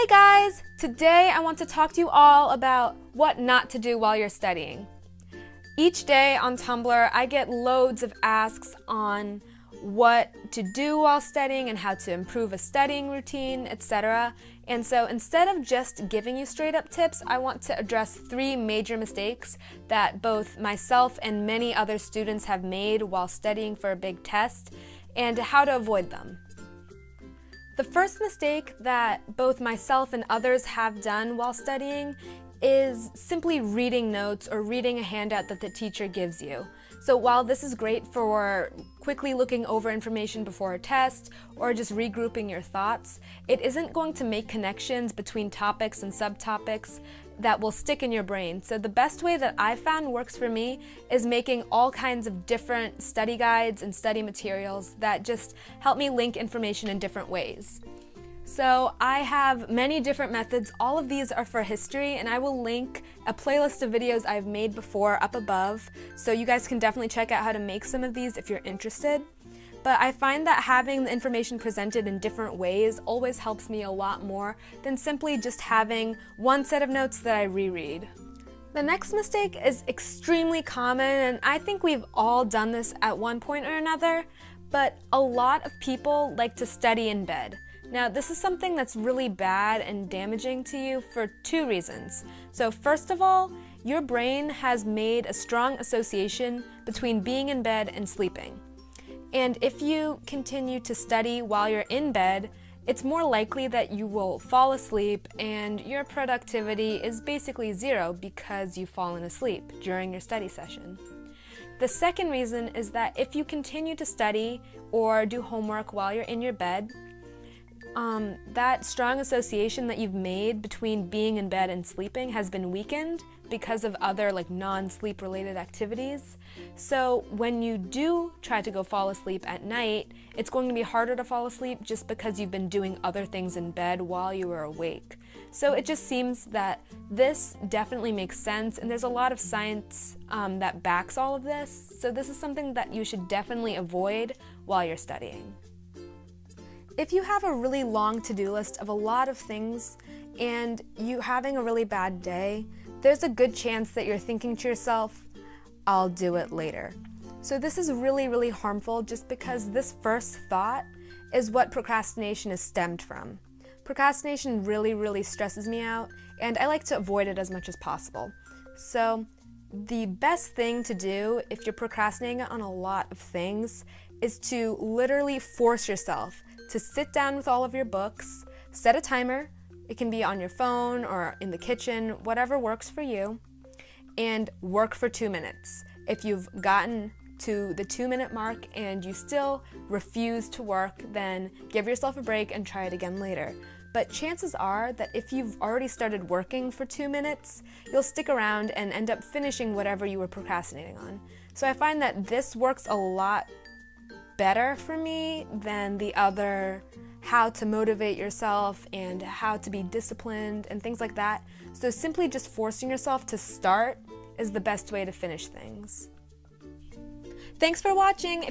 Hey guys! Today I want to talk to you all about what not to do while you're studying. Each day on Tumblr I get loads of asks on what to do while studying and how to improve a studying routine, etc. And so instead of just giving you straight up tips, I want to address 3 major mistakes that both myself and many other students have made while studying for a big test and how to avoid them. The first mistake that both myself and others have done while studying is simply reading notes or reading a handout that the teacher gives you. So while this is great for quickly looking over information before a test or just regrouping your thoughts, it isn't going to make connections between topics and subtopics that will stick in your brain. So the best way that I found works for me is making all kinds of different study guides and study materials that just help me link information in different ways. So I have many different methods. All of these are for history, and I will link a playlist of videos I've made before up above, so you guys can definitely check out how to make some of these if you're interested. But I find that having the information presented in different ways always helps me a lot more than simply just having one set of notes that I reread. The next mistake is extremely common, and I think we've all done this at one point or another, but a lot of people like to study in bed. Now, this is something that's really bad and damaging to you for 2 reasons. So first of all, your brain has made a strong association between being in bed and sleeping. And if you continue to study while you're in bed, it's more likely that you will fall asleep and your productivity is basically 0 because you've fallen asleep during your study session. The second reason is that if you continue to study or do homework while you're in your bed, that strong association that you've made between being in bed and sleeping has been weakened because of other non-sleep related activities. So when you do try to go fall asleep at night, it's going to be harder to fall asleep just because you've been doing other things in bed while you were awake. So it just seems that this definitely makes sense, and there's a lot of science that backs all of this. So this is something that you should definitely avoid while you're studying. If you have a really long to-do list of a lot of things and you're having a really bad day, there's a good chance that you're thinking to yourself, I'll do it later. So this is really, really harmful just because this first thought is what procrastination is stemmed from. Procrastination really, really stresses me out, and I like to avoid it as much as possible. So the best thing to do if you're procrastinating on a lot of things is to literally force yourself to sit down with all of your books, set a timer. It can be on your phone or in the kitchen, whatever works for you, and work for 2 minutes. If you've gotten to the 2-minute mark and you still refuse to work, then give yourself a break and try it again later. But chances are that if you've already started working for 2 minutes, you'll stick around and end up finishing whatever you were procrastinating on. So I find that this works a lot better for me than the other how to motivate yourself and how to be disciplined and things like that. So simply just forcing yourself to start is the best way to finish things. Thanks for watching.